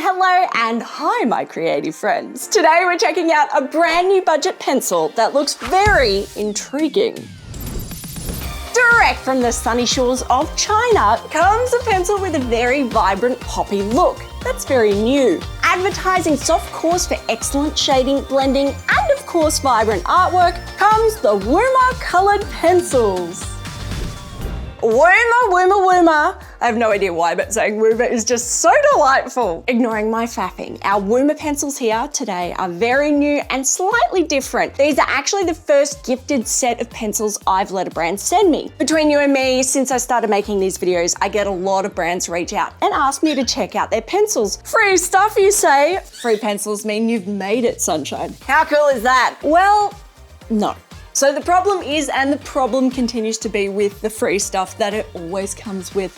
Hello and hi my creative friends. Today we're checking out a brand new budget pencil that looks very intriguing. Direct from the sunny shores of China comes a pencil with a very vibrant poppy look that's very new. Advertising soft cores for excellent shading, blending, and of course vibrant artwork comes the Woomer Coloured Pencils. Woomer, Woomer, Woomer. I have no idea why, but saying Woomer is just so delightful. Ignoring my faffing, our Woomer pencils here today are very new and slightly different. These are actually the first gifted set of pencils I've let a brand send me. Between you and me, since I started making these videos, I get a lot of brands reach out and ask me to check out their pencils. Free stuff, you say? Free pencils mean you've made it, sunshine. How cool is that? Well, no. So the problem is, and the problem continues to be with the free stuff, that it always comes with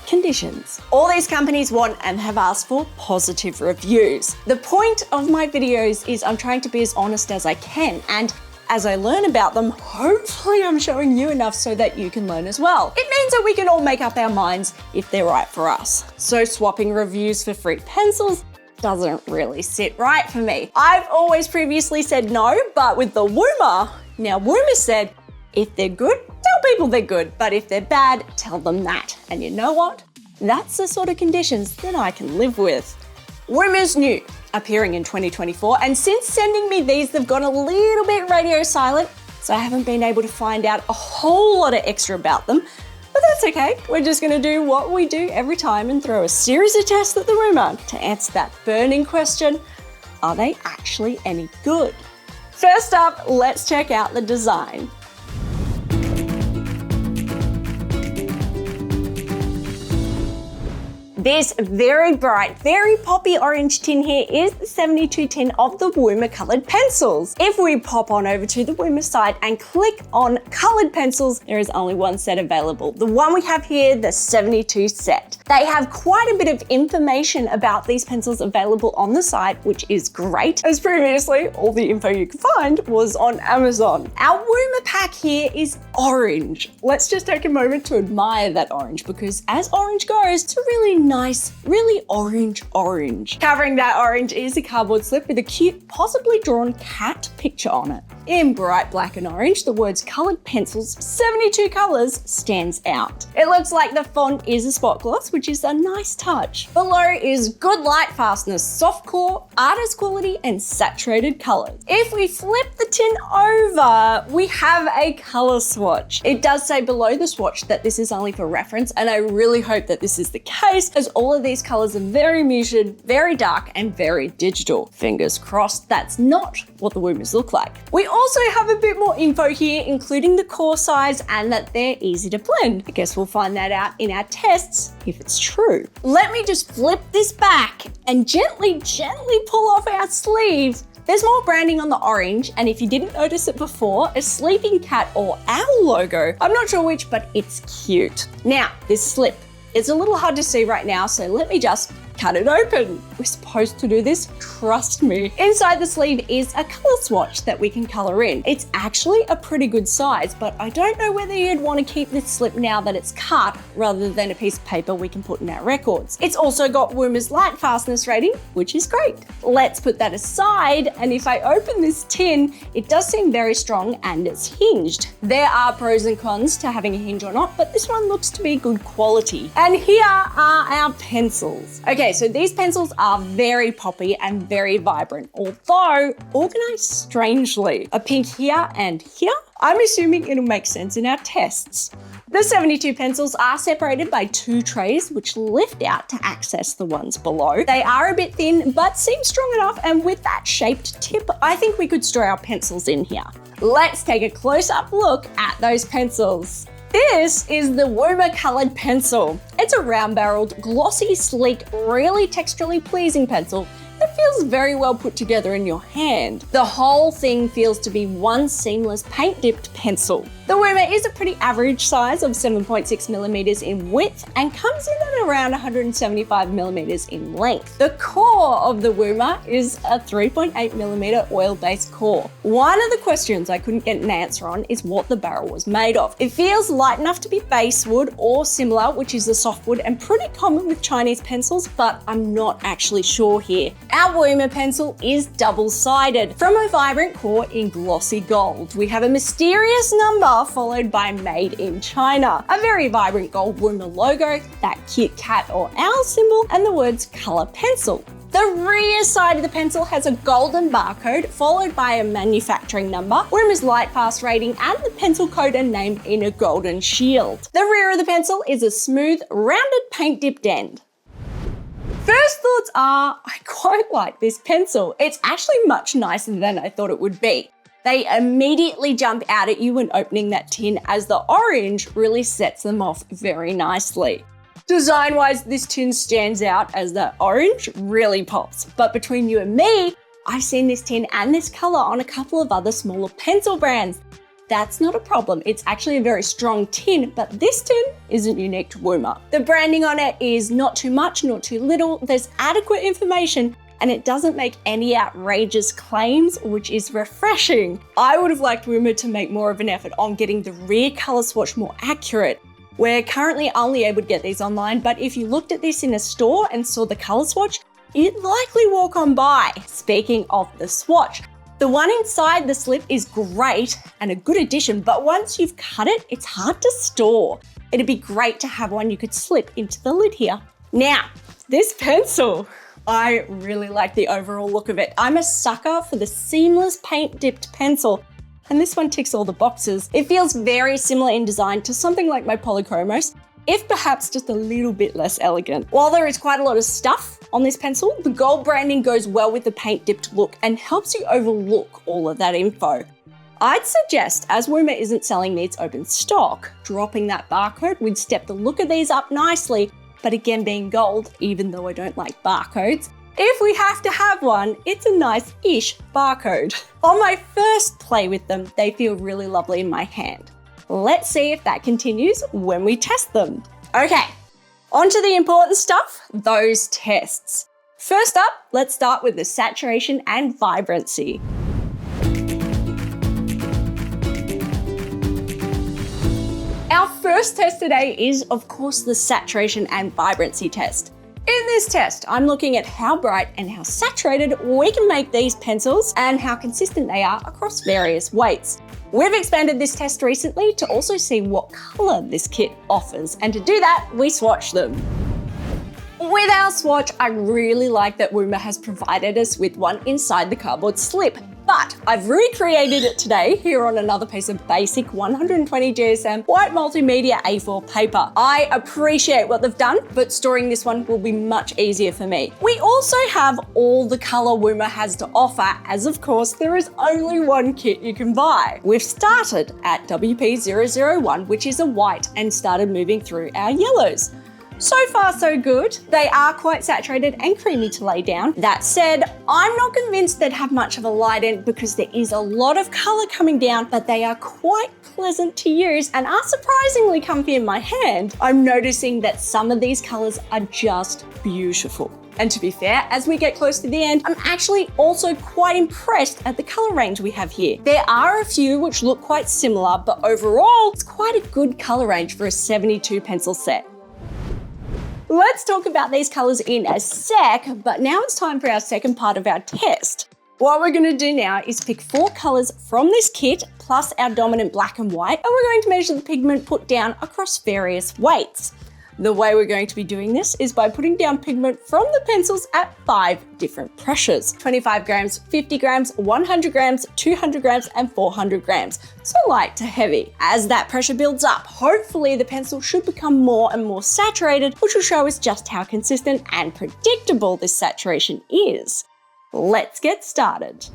conditions. All these companies want and have asked for positive reviews. The point of my videos is I'm trying to be as honest as I can, and as I learn about them, hopefully I'm showing you enough so that you can learn as well. It means that we can all make up our minds if they're right for us. So swapping reviews for free pencils doesn't really sit right for me. I've always previously said no, but with the Woomer, now Woomer said, if they're good, tell people they're good, but if they're bad, tell them that. And you know what? That's the sort of conditions that I can live with. Woomer's new, appearing in 2024, and since sending me these, they've gone a little bit radio silent, so I haven't been able to find out a whole lot of extra about them, but that's okay. We're just gonna do what we do every time and throw a series of tests at the Woomer to answer that burning question, are they actually any good? First up, let's check out the design. This very bright, very poppy orange tin here is the 72 tin of the Woomer Coloured Pencils. If we pop on over to the Woomer site and click on Coloured Pencils, there is only one set available. The one we have here, the 72 set. They have quite a bit of information about these pencils available on the site, which is great, as previously all the info you could find was on Amazon. Our Woomer pack here is orange. Let's just take a moment to admire that orange, because as orange goes, it's a really nice, really orange. Covering that orange is a cardboard slip with a cute, possibly drawn cat picture on it. In bright black and orange, the words Coloured Pencils, 72 colours stands out. It looks like the font is a spot gloss, which is a nice touch. Below is good light fastness, soft core, artist quality, and saturated colours. If we flip the tin over, we have a colour swatch. It does say below the swatch that this is only for reference, and I really hope that this is the case, as all of these colours are very muted, very dark, and very digital. Fingers crossed that's not what the Woomers look like. We also have a bit more info here, including the core size and that they're easy to blend. I guess we'll find that out in our tests if it's true. Let me just flip this back and gently pull off our sleeve. There's more branding on the orange, and if you didn't notice it before, a sleeping cat or owl logo. I'm not sure which, but it's cute. Now, this slip, it's a little hard to see right now, so let me just cut it open. We're supposed to do this, trust me. Inside the sleeve is a colour swatch that we can colour in. It's actually a pretty good size, but I don't know whether you'd want to keep this slip now that it's cut rather than a piece of paper we can put in our records. It's also got Woomer's light fastness rating, which is great. Let's put that aside, and if I open this tin, it does seem very strong and it's hinged. There are pros and cons to having a hinge or not, but this one looks to be good quality. And here are our pencils. Okay, so these pencils are very poppy and very vibrant, although organized strangely. A pink here and here. I'm assuming it'll make sense in our tests. The 72 pencils are separated by 2 trays which lift out to access the ones below. They are a bit thin but seem strong enough, and with that shaped tip, I think we could store our pencils in here. Let's take a close-up look at those pencils. This is the Woomer Coloured Pencil. It's a round-barreled, glossy, sleek, really texturally pleasing pencil that feels very well put together in your hand. The whole thing feels to be one seamless paint-dipped pencil. The The Woomer is a pretty average size of 7.6 millimeters in width and comes in at around 175 millimeters in length. The core of the Woomer is a 3.8 millimeter oil-based core. One of the questions I couldn't get an answer on is what the barrel was made of. It feels light enough to be basswood or similar, which is the softwood and pretty common with Chinese pencils, but I'm not actually sure here. Our Woomer pencil is double-sided. From a vibrant core in glossy gold, we have a mysterious number followed by Made in China, a very vibrant gold Woomer logo, that Kit Kat or owl symbol, and the words color pencil. The rear side of the pencil has a golden barcode followed by a manufacturing number, Woomer's light pass rating, and the pencil code are named in a golden shield. The rear of the pencil is a smooth, rounded paint dipped end. First thoughts are, I quite like this pencil. It's actually much nicer than I thought it would be. They immediately jump out at you when opening that tin, as the orange really sets them off very nicely. Design-wise, this tin stands out as the orange really pops. But between you and me, I've seen this tin and this color on a couple of other smaller pencil brands. That's not a problem. It's actually a very strong tin, but this tin isn't unique to Woomer. The branding on it is not too much, not too little. There's adequate information, and it doesn't make any outrageous claims, which is refreshing. I would have liked Woomer to make more of an effort on getting the rear color swatch more accurate. We're currently only able to get these online, but if you looked at this in a store and saw the color swatch, you'd likely walk on by. Speaking of the swatch, the one inside the slip is great and a good addition, but once you've cut it, it's hard to store. It'd be great to have one you could slip into the lid here. Now, this pencil. I really like the overall look of it. I'm a sucker for the seamless paint dipped pencil, and this one ticks all the boxes. It feels very similar in design to something like my Polychromos, if perhaps just a little bit less elegant. While there is quite a lot of stuff on this pencil, the gold branding goes well with the paint dipped look and helps you overlook all of that info. I'd suggest, as Woomer isn't selling these open stock, dropping that barcode would step the look of these up nicely. But again, being gold, even though I don't like barcodes, if we have to have one, it's a nice-ish barcode. On my first play with them, they feel really lovely in my hand. Let's see if that continues when we test them. Okay, on to the important stuff, those tests. First up, let's start with the saturation and vibrancy. Our first test today is, of course, the saturation and vibrancy test. In this test, I'm looking at how bright and how saturated we can make these pencils and how consistent they are across various weights. We've expanded this test recently to also see what color this kit offers, and to do that, we swatch them. With our swatch, I really like that Woomer has provided us with one inside the cardboard slip. But I've recreated it today here on another piece of basic 120 GSM white multimedia A4 paper. I appreciate what they've done, but storing this one will be much easier for me. We also have all the color Woomer has to offer, as of course there is only one kit you can buy. We've started at WP001, which is a white, and started moving through our yellows. So far, so good. They are quite saturated and creamy to lay down. That said, I'm not convinced they'd have much of a light end because there is a lot of color coming down, but they are quite pleasant to use and are surprisingly comfy in my hand. I'm noticing that some of these colors are just beautiful. And to be fair, as we get close to the end, I'm actually also quite impressed at the color range we have here. There are a few which look quite similar, but overall, it's quite a good color range for a 72 pencil set. Let's talk about these colors in a sec, but now it's time for our second part of our test. What we're going to do now is pick 4 colors from this kit, plus our dominant black and white, and we're going to measure the pigment put down across various weights. The way we're going to be doing this is by putting down pigment from the pencils at 5 different pressures: 25 grams, 50 grams, 100 grams, 200 grams, and 400 grams. So light to heavy. As that pressure builds up, hopefully the pencil should become more and more saturated, which will show us just how consistent and predictable this saturation is. Let's get started.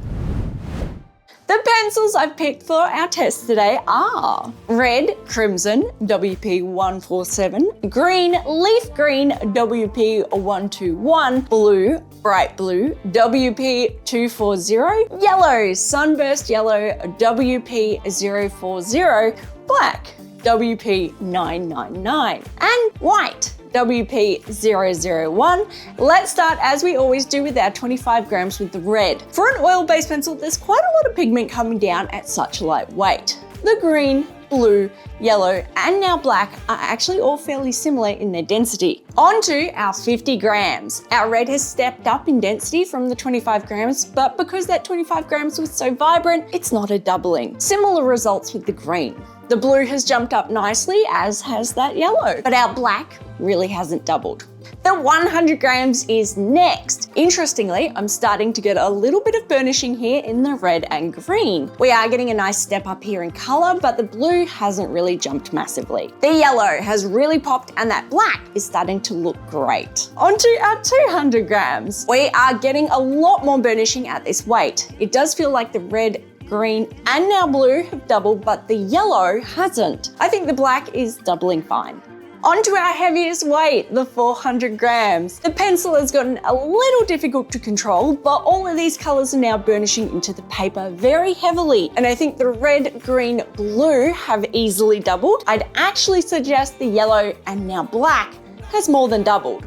The pencils I've picked for our test today are red, crimson, WP147, green, leaf green, WP121, blue, bright blue, WP240, yellow, sunburst yellow, WP040, black, WP999, and white, WP001. Let's start, as we always do, with our 25 grams with the red. For an oil-based pencil, there's quite a lot of pigment coming down at such a light weight. The green, blue, yellow, and now black are actually all fairly similar in their density. On to our 50 grams. Our red has stepped up in density from the 25 grams, but because that 25 grams was so vibrant, it's not a doubling. Similar results with the green. The blue has jumped up nicely, as has that yellow, but our black really hasn't doubled. The 100 grams is next. Interestingly, I'm starting to get a little bit of burnishing here in the red and green. We are getting a nice step up here in color, but the blue hasn't really jumped massively. The yellow has really popped and that black is starting to look great. Onto our 200 grams. We are getting a lot more burnishing at this weight. It does feel like the red, green, and now blue have doubled, but the yellow hasn't. I think the black is doubling fine. Onto our heaviest weight, the 400 grams. The pencil has gotten a little difficult to control, but all of these colors are now burnishing into the paper very heavily. And I think the red, green, blue have easily doubled. I'd actually suggest the yellow and now black has more than doubled.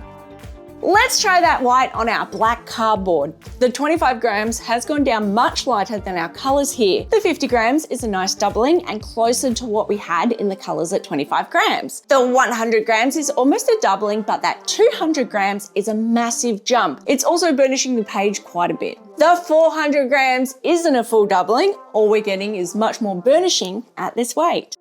Let's try that white on our black cardboard. The 25 grams has gone down much lighter than our colors here. The 50 grams is a nice doubling and closer to what we had in the colors at 25 grams. The 100 grams is almost a doubling, but that 200 grams is a massive jump. It's also burnishing the page quite a bit. The 400 grams isn't a full doubling. All we're getting is much more burnishing at this weight.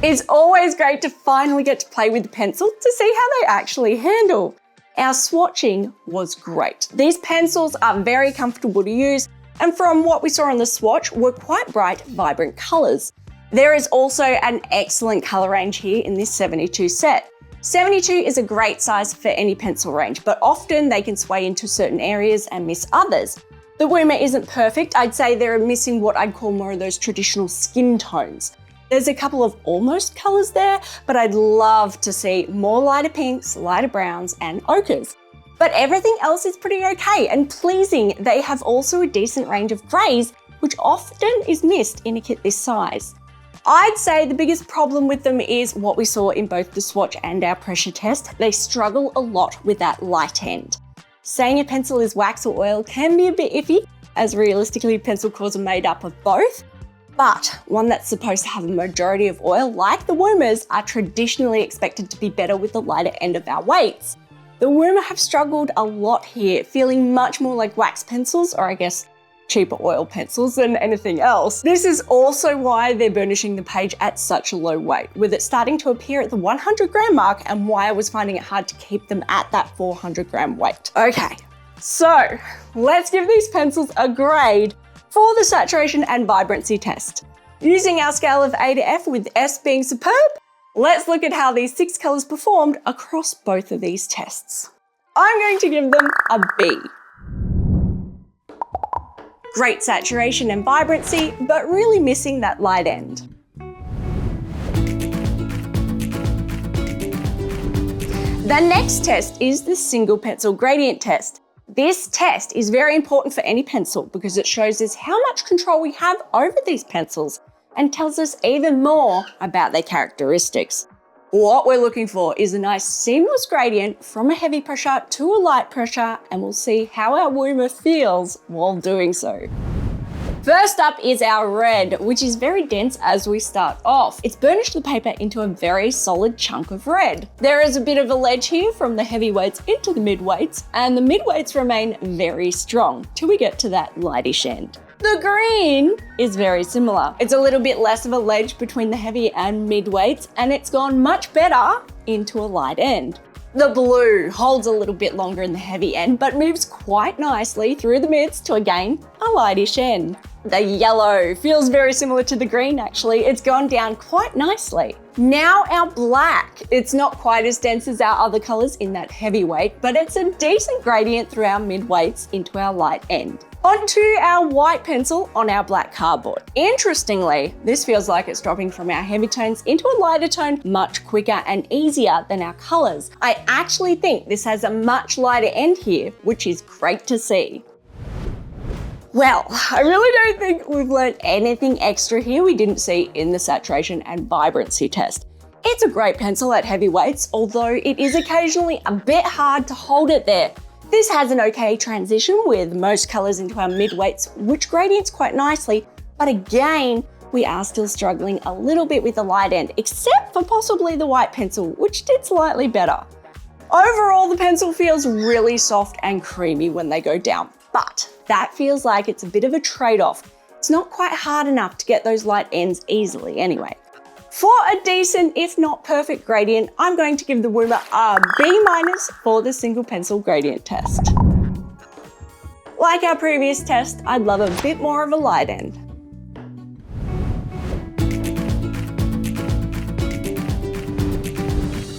It's always great to finally get to play with the pencil to see how they actually handle. Our swatching was great. These pencils are very comfortable to use, and from what we saw on the swatch, were quite bright, vibrant colors. There is also an excellent color range here in this 72 set. 72 is a great size for any pencil range, but often they can sway into certain areas and miss others. The Woomer isn't perfect. I'd say they're missing what I'd call more of those traditional skin tones. There's a couple of almost colors there, but I'd love to see more lighter pinks, lighter browns, and ochres. But everything else is pretty okay and pleasing. They have also a decent range of grays, which often is missed in a kit this size. I'd say the biggest problem with them is what we saw in both the swatch and our pressure test. They struggle a lot with that light end. Saying a pencil is wax or oil can be a bit iffy, as realistically pencil cores are made up of both. But one that's supposed to have a majority of oil, like the Woomers, are traditionally expected to be better with the lighter end of our weights. The Woomer have struggled a lot here, feeling much more like wax pencils, or I guess cheaper oil pencils, than anything else. This is also why they're burnishing the page at such a low weight, with it starting to appear at the 100 gram mark, and why I was finding it hard to keep them at that 400 gram weight. Okay, so let's give these pencils a grade for the saturation and vibrancy test. Using our scale of A to F, with S being superb, let's look at how these 6 colors performed across both of these tests. I'm going to give them a B. Great saturation and vibrancy, but really missing that light end. The next test is the single pencil gradient test. This test is very important for any pencil because it shows us how much control we have over these pencils and tells us even more about their characteristics. What we're looking for is a nice seamless gradient from a heavy pressure to a light pressure, and we'll see how our Woomer feels while doing so. First up is our red, which is very dense as we start off. It's burnished the paper into a very solid chunk of red. There is a bit of a ledge here from the heavyweights into the midweights, and the midweights remain very strong till we get to that lightish end. The green is very similar. It's a little bit less of a ledge between the heavy and midweights, and it's gone much better into a light end. The blue holds a little bit longer in the heavy end, but moves quite nicely through the mids to again a lightish end. The yellow feels very similar to the green actually. It's gone down quite nicely. Now our black. It's not quite as dense as our other colors in that heavyweight, but it's a decent gradient through our midweights into our light end. Onto our white pencil on our black cardboard. Interestingly, this feels like it's dropping from our heavy tones into a lighter tone much quicker and easier than our colors. I actually think this has a much lighter end here, which is great to see. Well, I really don't think we've learned anything extra here we didn't see in the saturation and vibrancy test. It's a great pencil at heavy weights, although it is occasionally a bit hard to hold it there. This has an okay transition with most colors into our mid-weights, which gradients quite nicely, but again, we are still struggling a little bit with the light end, except for possibly the white pencil, which did slightly better. Overall, the pencil feels really soft and creamy when they go down, but that feels like it's a bit of a trade-off. It's not quite hard enough to get those light ends easily anyway. For a decent, if not perfect gradient, I'm going to give the Woomer a B- for the single pencil gradient test. Like our previous test, I'd love a bit more of a light end.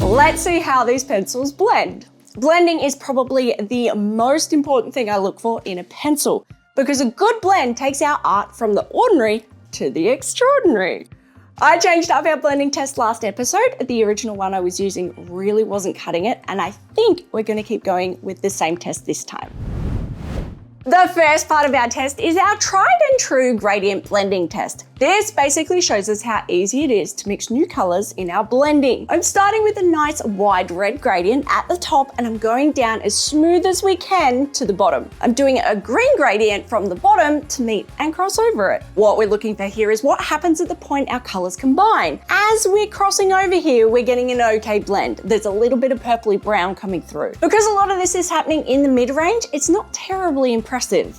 Let's see how these pencils blend. Blending is probably the most important thing I look for in a pencil, because a good blend takes our art from the ordinary to the extraordinary. I changed up our blending test last episode. The original one I was using really wasn't cutting it, and I think we're going to keep going with the same test this time. The first part of our test is our tried and true gradient blending test. This basically shows us how easy it is to mix new colors in our blending. I'm starting with a nice wide red gradient at the top, and I'm going down as smooth as we can to the bottom. I'm doing a green gradient from the bottom to meet and cross over it. What we're looking for here is what happens at the point our colors combine. As we're crossing over here, we're getting an okay blend. There's a little bit of purpley brown coming through. Because a lot of this is happening in the mid-range, it's not terribly impressive.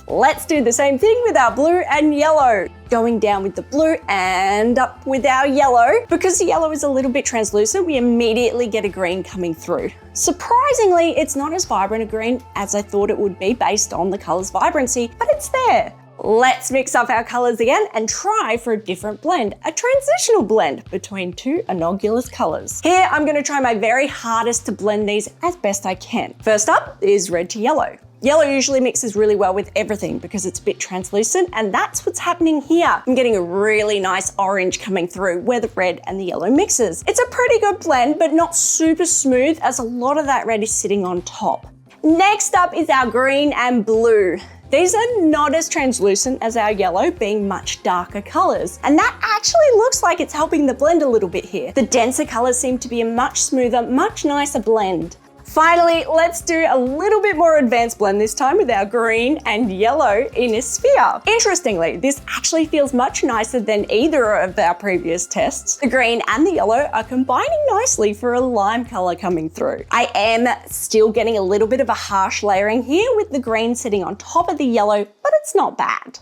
Let's do the same thing with our blue and yellow. Going down with the blue and up with our yellow. Because the yellow is a little bit translucent, we immediately get a green coming through. Surprisingly, it's not as vibrant a green as I thought it would be based on the color's vibrancy, but it's there. Let's mix up our colors again and try for a different blend, a transitional blend between two analogous colors. Here, I'm going to try my very hardest to blend these as best I can. First up is red to yellow. Yellow usually mixes really well with everything because it's a bit translucent, and that's what's happening here. I'm getting a really nice orange coming through where the red and the yellow mixes. It's a pretty good blend, but not super smooth as a lot of that red is sitting on top. Next up is our green and blue. These are not as translucent as our yellow, being much darker colors. And that actually looks like it's helping the blend a little bit here. The denser colors seem to be a much smoother, much nicer blend. Finally, let's do a little bit more advanced blend this time with our green and yellow in a sphere. Interestingly, this actually feels much nicer than either of our previous tests. The green and the yellow are combining nicely for a lime color coming through. I am still getting a little bit of a harsh layering here with the green sitting on top of the yellow, but it's not bad.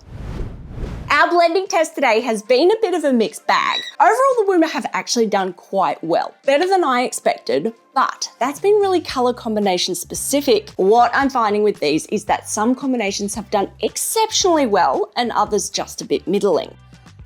Our blending test today has been a bit of a mixed bag. Overall, the Woomer have actually done quite well, better than I expected, but that's been really color combination specific. What I'm finding with these is that some combinations have done exceptionally well and others just a bit middling.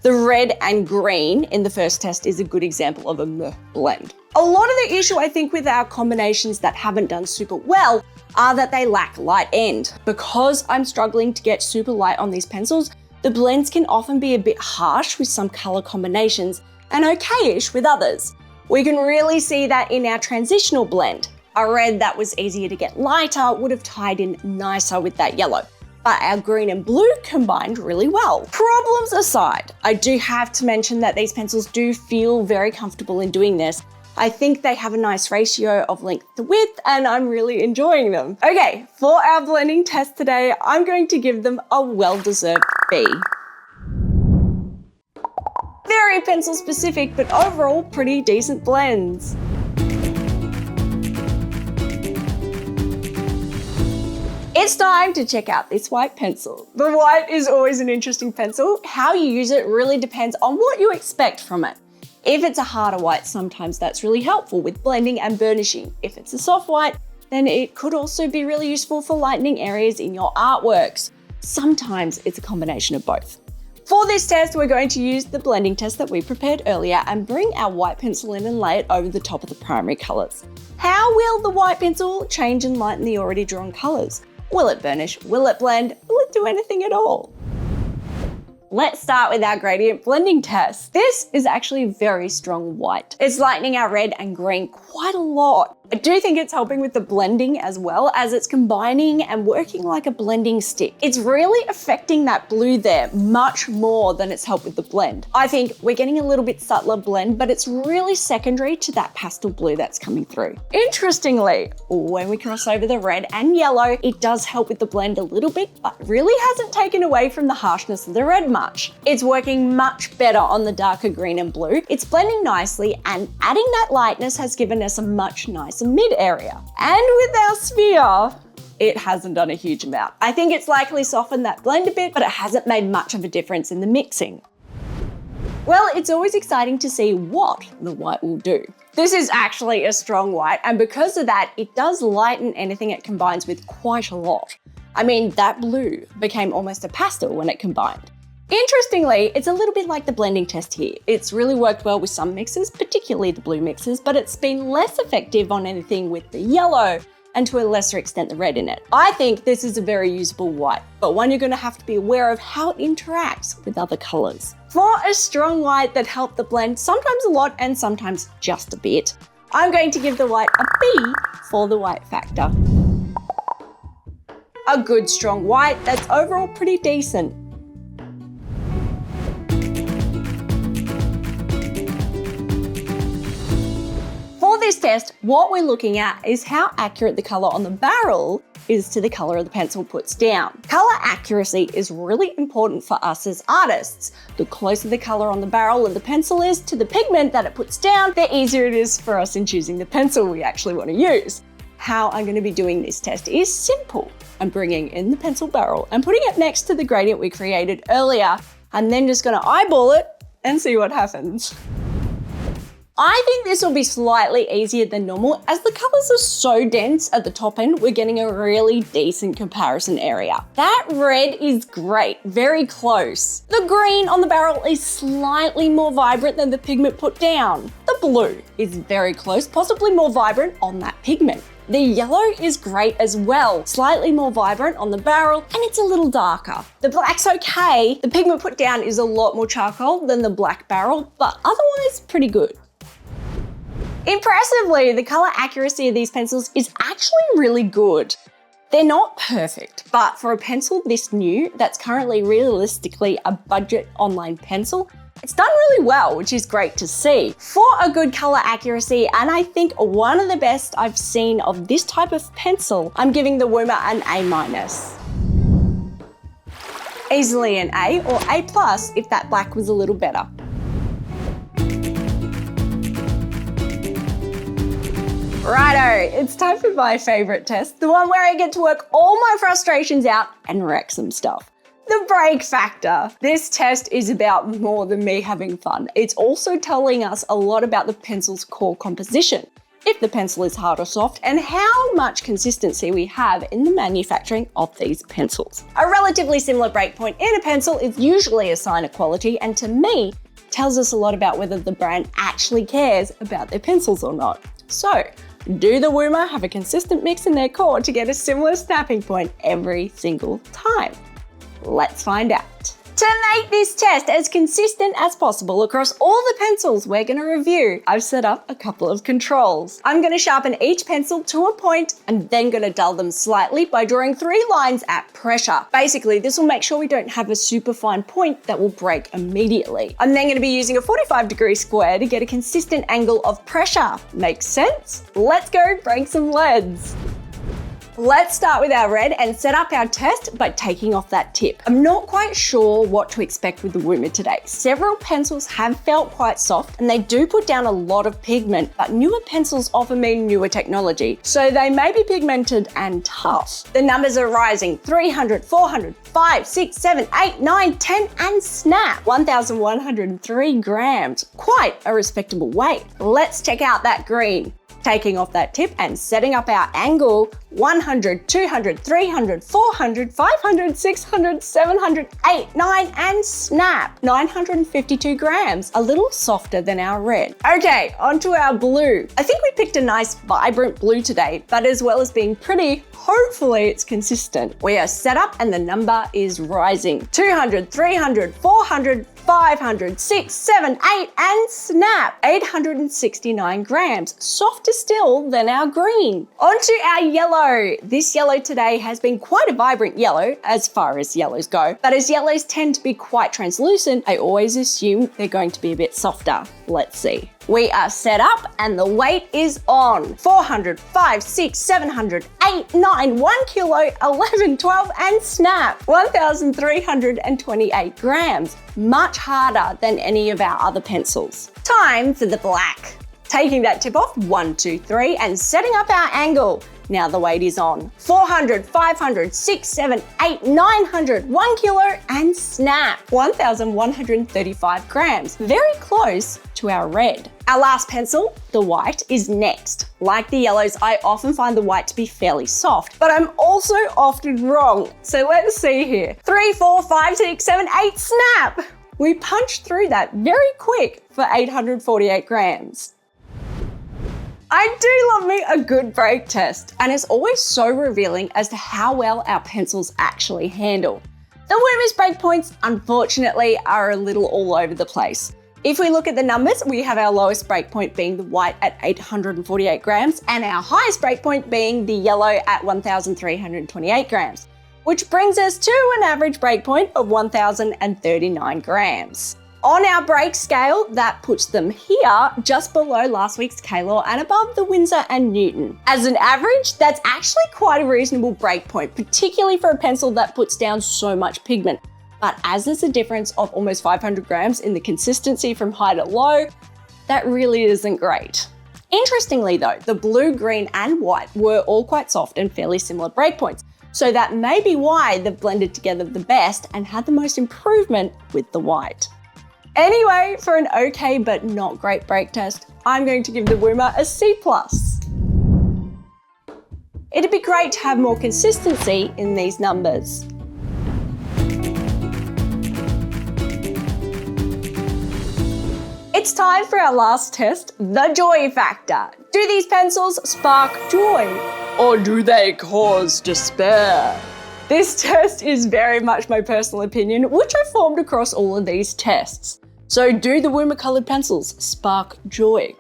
The red and green in the first test is a good example of a meh blend. A lot of the issue I think with our combinations that haven't done super well are that they lack light end. Because I'm struggling to get super light on these pencils, the blends can often be a bit harsh with some color combinations and okay-ish with others. We can really see that in our transitional blend. A red that was easier to get lighter would have tied in nicer with that yellow, but our green and blue combined really well. Problems aside, I do have to mention that these pencils do feel very comfortable in doing this. I think they have a nice ratio of length to width and I'm really enjoying them. Okay, for our blending test today, I'm going to give them a well-deserved B. Very pencil specific, but overall pretty decent blends. It's time to check out this white pencil. The white is always an interesting pencil. How you use it really depends on what you expect from it. If it's a harder white, sometimes that's really helpful with blending and burnishing. If it's a soft white, then it could also be really useful for lightening areas in your artworks. Sometimes it's a combination of both. For this test, we're going to use the blending test that we prepared earlier and bring our white pencil in and lay it over the top of the primary colors. How will the white pencil change and lighten the already drawn colors? Will it burnish? Will it blend? Will it do anything at all? Let's start with our gradient blending test. This is actually very strong white. It's lightening our red and green quite a lot. I do think it's helping with the blending as well, as it's combining and working like a blending stick. It's really affecting that blue there much more than it's helped with the blend. I think we're getting a little bit subtler blend, but it's really secondary to that pastel blue that's coming through. Interestingly, when we cross over the red and yellow, it does help with the blend a little bit, but really hasn't taken away from the harshness of the red much. It's working much better on the darker green and blue. It's blending nicely, and adding that lightness has given us a much nicer mid area. And with our sphere, it hasn't done a huge amount. I think it's likely softened that blend a bit, but it hasn't made much of a difference in the mixing. Well, it's always exciting to see what the white will do. This is actually a strong white, and because of that, it does lighten anything it combines with quite a lot. I mean, that blue became almost a pastel when it combined. Interestingly, it's a little bit like the blending test here. It's really worked well with some mixes, particularly the blue mixes, but it's been less effective on anything with the yellow and to a lesser extent the red in it. I think this is a very usable white, but one you're going to have to be aware of how it interacts with other colors. For a strong white that helped the blend sometimes a lot and sometimes just a bit, I'm going to give the white a B for the white factor. A good strong white that's overall pretty decent. For this test, what we're looking at is how accurate the color on the barrel is to the color of the pencil puts down. Color accuracy is really important for us as artists. The closer the color on the barrel of the pencil is to the pigment that it puts down, the easier it is for us in choosing the pencil we actually want to use. How I'm going to be doing this test is simple. I'm bringing in the pencil barrel and putting it next to the gradient we created earlier. I'm then just going to eyeball it and see what happens. I think this will be slightly easier than normal as the colors are so dense at the top end, we're getting a really decent comparison area. That red is great, very close. The green on the barrel is slightly more vibrant than the pigment put down. The blue is very close, possibly more vibrant on that pigment. The yellow is great as well, slightly more vibrant on the barrel, and it's a little darker. The black's okay. The pigment put down is a lot more charcoal than the black barrel, but otherwise pretty good. Impressively, the color accuracy of these pencils is actually really good. They're not perfect, but for a pencil this new, that's currently realistically a budget online pencil, it's done really well, which is great to see. For a good color accuracy, and I think one of the best I've seen of this type of pencil, I'm giving the Woomer an A-. Easily an A or A+ if that black was a little better. Righto, it's time for my favorite test, the one where I get to work all my frustrations out and wreck some stuff. The break factor. This test is about more than me having fun. It's also telling us a lot about the pencil's core composition, if the pencil is hard or soft, and how much consistency we have in the manufacturing of these pencils. A relatively similar breakpoint in a pencil is usually a sign of quality, and to me, tells us a lot about whether the brand actually cares about their pencils or not. So, do the Woomer have a consistent mix in their core to get a similar snapping point every single time? Let's find out. To make this test as consistent as possible across all the pencils we're going to review, I've set up a couple of controls. I'm going to sharpen each pencil to a point and then going to dull them slightly by drawing 3 lines at pressure. Basically, this will make sure we don't have a super fine point that will break immediately. I'm then going to be using a 45-degree square to get a consistent angle of pressure. Makes sense? Let's go break some leads. Let's start with our red and set up our test by taking off that tip. I'm not quite sure what to expect with the Woomer today. Several pencils have felt quite soft and they do put down a lot of pigment, but newer pencils often mean newer technology, so they may be pigmented and tough. The numbers are rising: 300, 400, 5, 6, 7, 8, 9, 10, and snap! 1,103 grams. Quite a respectable weight. Let's check out that green. Taking off that tip and setting up our angle, 100, 200, 300, 400, 500, 600, 700, 8, 9, and snap. 952 grams, a little softer than our red. Okay, onto our blue. I think we picked a nice vibrant blue today, but as well as being pretty, hopefully it's consistent. We are set up and the number is rising. 200, 300, 400, 500, 6, 7, 8, and snap. 869 grams, softer still than our green. Onto our yellow. This yellow today has been quite a vibrant yellow as far as yellows go, but as yellows tend to be quite translucent, I always assume they're going to be a bit softer. Let's see. We are set up and the weight is on. 400, 5, 6, 700, 8, 9, 1 kilo, 11, 12, and snap. 1,328 grams. Much harder than any of our other pencils. Time for the black. Taking that tip off, 1, 2, 3, and setting up our angle. Now the weight is on. 400, 500, 6, 7, 8, 900, 1 kilo, and snap. 1,135 grams. Very close to our red. Our last pencil, the white, is next. Like the yellows, I often find the white to be fairly soft, but I'm also often wrong. So let's see here. 3, 4, 5, 6, 7, 8, snap. We punched through that very quick for 848 grams. I do love me a good break test, and it's always so revealing as to how well our pencils actually handle. The Woomer's breakpoints, unfortunately, are a little all over the place. If we look at the numbers, we have our lowest breakpoint being the white at 848 grams, and our highest breakpoint being the yellow at 1,328 grams, which brings us to an average breakpoint of 1,039 grams. On our break scale, that puts them here just below last week's K-Law and above the Winsor and Newton. As an average, that's actually quite a reasonable breakpoint, particularly for a pencil that puts down so much pigment. But as there's a difference of almost 500 grams in the consistency from high to low, that really isn't great. Interestingly though, the blue, green, and white were all quite soft and fairly similar breakpoints. So that may be why they've blended together the best and had the most improvement with the white. Anyway, for an okay but not great break test, I'm going to give the Woomer a C+. It'd be great to have more consistency in these numbers. It's time for our last test, the joy factor. Do these pencils spark joy, or do they cause despair? This test is very much my personal opinion, which I formed across all of these tests. So do the Woomer Coloured Pencils spark joy?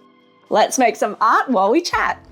Let's make some art while we chat.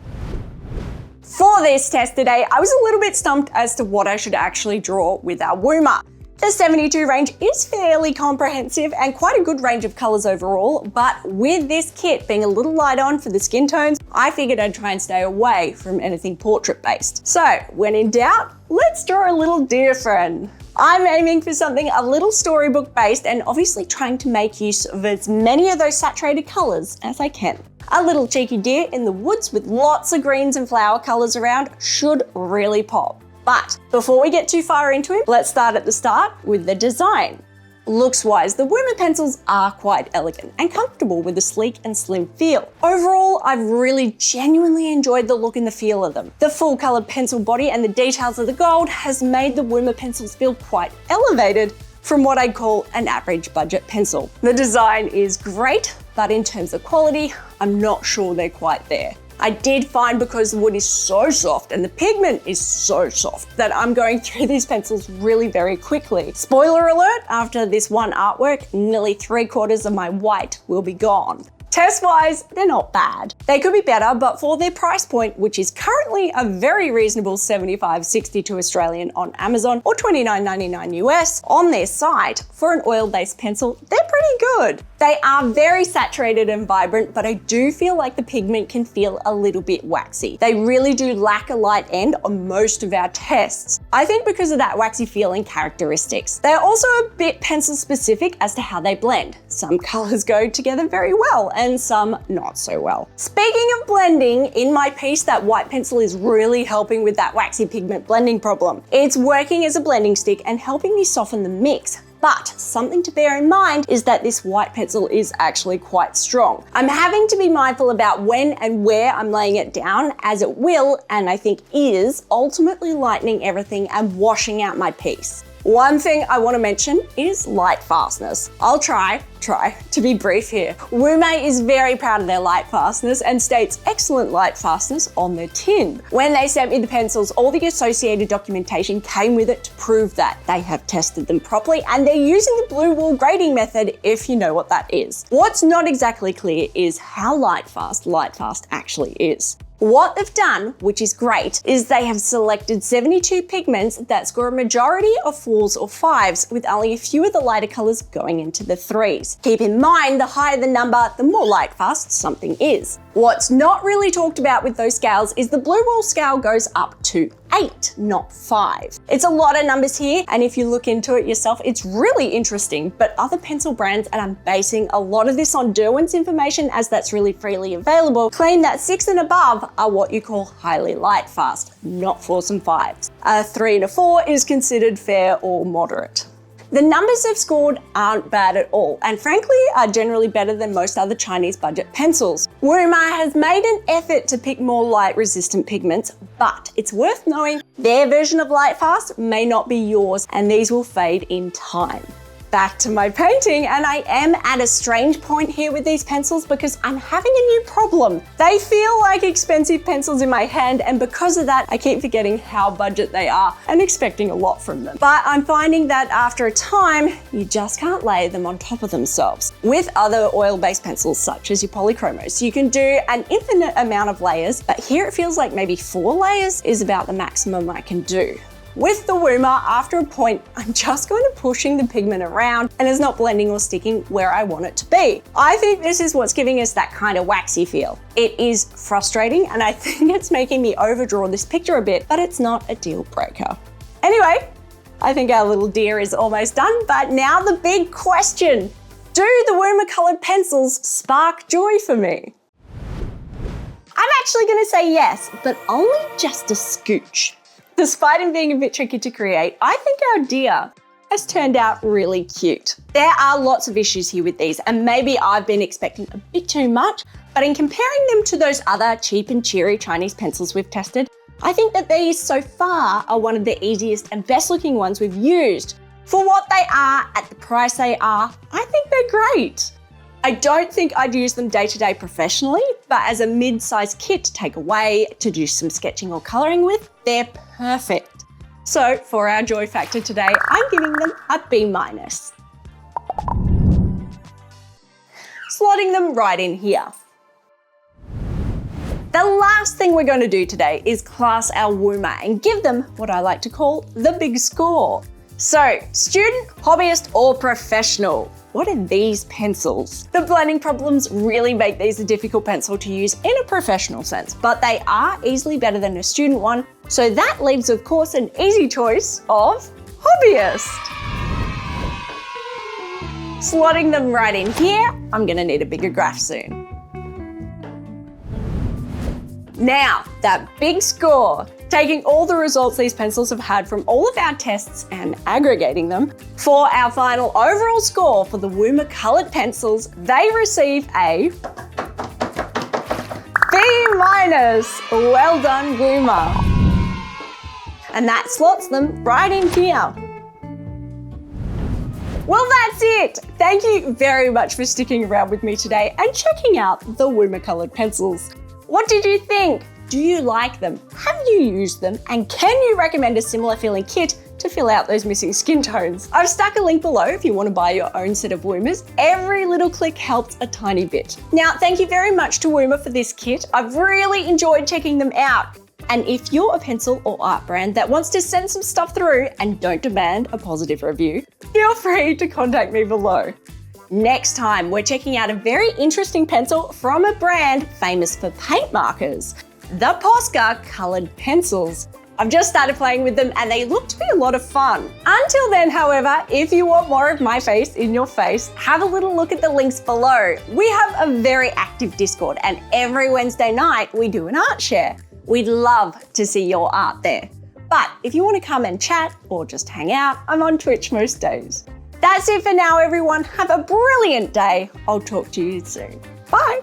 For this test today, I was a little bit stumped as to what I should actually draw with our Woomer. The 72 range is fairly comprehensive and quite a good range of colours overall, but with this kit being a little light on for the skin tones, I figured I'd try and stay away from anything portrait based. So when in doubt, let's draw a little deer friend. I'm aiming for something a little storybook based and obviously trying to make use of as many of those saturated colours as I can. A little cheeky deer in the woods with lots of greens and flower colours around should really pop. But before we get too far into it, let's start at the start with the design. Looks-wise, the Woomer pencils are quite elegant and comfortable with a sleek and slim feel. Overall, I've really genuinely enjoyed the look and the feel of them. The full coloured pencil body and the details of the gold has made the Woomer pencils feel quite elevated from what I'd call an average budget pencil. The design is great, but in terms of quality, I'm not sure they're quite there. I did find because the wood is so soft and the pigment is so soft that I'm going through these pencils really very quickly. Spoiler alert, after this one artwork, nearly 3/4 of my white will be gone. Test-wise, they're not bad. They could be better, but for their price point, which is currently a very reasonable $75.62 Australian on Amazon or $29.99 US on their site, for an oil-based pencil, they're pretty good. They are very saturated and vibrant, but I do feel like the pigment can feel a little bit waxy. They really do lack a light end on most of our tests. I think because of that waxy feeling characteristics. They're also a bit pencil specific as to how they blend. Some colors go together very well and some not so well. Speaking of blending, in my piece, that white pencil is really helping with that waxy pigment blending problem. It's working as a blending stick and helping me soften the mix, But something to bear in mind is that this white pencil is actually quite strong. I'm having to be mindful about when and where I'm laying it down, as it will, and I think is, ultimately lightening everything and washing out my piece. One thing I want to mention is light fastness. I'll try to be brief here. Woomer is very proud of their light fastness and states excellent light fastness on their tin. When they sent me the pencils, all the associated documentation came with it to prove that. They have tested them properly and they're using the blue wool grading method, if you know what that is. What's not exactly clear is how light fast actually is. What they've done, which is great, is they have selected 72 pigments that score a majority of 4s or 5s, with only a few of the lighter colours going into the 3s. Keep in mind, the higher the number, the more light fast something is. What's not really talked about with those scales is the blue wool scale goes up to 8, not 5. It's a lot of numbers here, and if you look into it yourself, it's really interesting, but other pencil brands, and I'm basing a lot of this on Derwent's information as that's really freely available, claim that 6 and above are what you call highly light fast, not 4s and 5s. A 3 and a 4 is considered fair or moderate. The numbers they've scored aren't bad at all, and frankly are generally better than most other Chinese budget pencils. Woomer has made an effort to pick more light resistant pigments, but it's worth knowing their version of light fast may not be yours, and these will fade in time. Back to my painting, and I am at a strange point here with these pencils because I'm having a new problem. They feel like expensive pencils in my hand, and because of that, I keep forgetting how budget they are and expecting a lot from them. But I'm finding that after a time, you just can't lay them on top of themselves. With other oil-based pencils, such as your polychromos, you can do an infinite amount of layers, but here it feels like maybe 4 layers is about the maximum I can do. With the Woomer, after a point, I'm just kind of pushing the pigment around and it's not blending or sticking where I want it to be. I think this is what's giving us that kind of waxy feel. It is frustrating and I think it's making me overdraw this picture a bit, but it's not a deal breaker. Anyway, I think our little deer is almost done, but now the big question. Do the Woomer Coloured Pencils spark joy for me? I'm actually going to say yes, but only just a scooch. Despite him being a bit tricky to create, I think our deer has turned out really cute. There are lots of issues here with these, and maybe I've been expecting a bit too much, but in comparing them to those other cheap and cheery Chinese pencils we've tested, I think that these so far are one of the easiest and best looking ones we've used. For what they are, at the price they are, I think they're great. I don't think I'd use them day to day professionally, but as a mid-sized kit to take away to do some sketching or colouring with, they're perfect. So for our joy factor today, I'm giving them a B-. Slotting them right in here. The last thing we're going to do today is class our Woomer and give them what I like to call the big score. So, student, hobbyist, or professional? What are these pencils? The blending problems really make these a difficult pencil to use in a professional sense, but they are easily better than a student one, so that leaves, of course, an easy choice of hobbyist. Slotting them right in here, I'm gonna need a bigger graph soon. Now, that big score. Taking all the results these pencils have had from all of our tests and aggregating them, for our final overall score for the Woomer Coloured Pencils, they receive a B-. Well done, Woomer. And that slots them right in here. Well, that's it. Thank you very much for sticking around with me today and checking out the Woomer Coloured Pencils. What did you think? Do you like them? Have you used them? And can you recommend a similar feeling kit to fill out those missing skin tones? I've stuck a link below if you want to buy your own set of Woomers. Every little click helps a tiny bit. Now, thank you very much to Woomer for this kit. I've really enjoyed checking them out. And if you're a pencil or art brand that wants to send some stuff through and don't demand a positive review, feel free to contact me below. Next time, we're checking out a very interesting pencil from a brand famous for paint markers. The Posca Coloured Pencils. I've just started playing with them and they look to be a lot of fun. Until then, however, if you want more of my face in your face, have a little look at the links below. We have a very active Discord and every Wednesday night we do an art share. We'd love to see your art there. But if you want to come and chat or just hang out, I'm on Twitch most days. That's it for now, everyone. Have a brilliant day. I'll talk to you soon. Bye.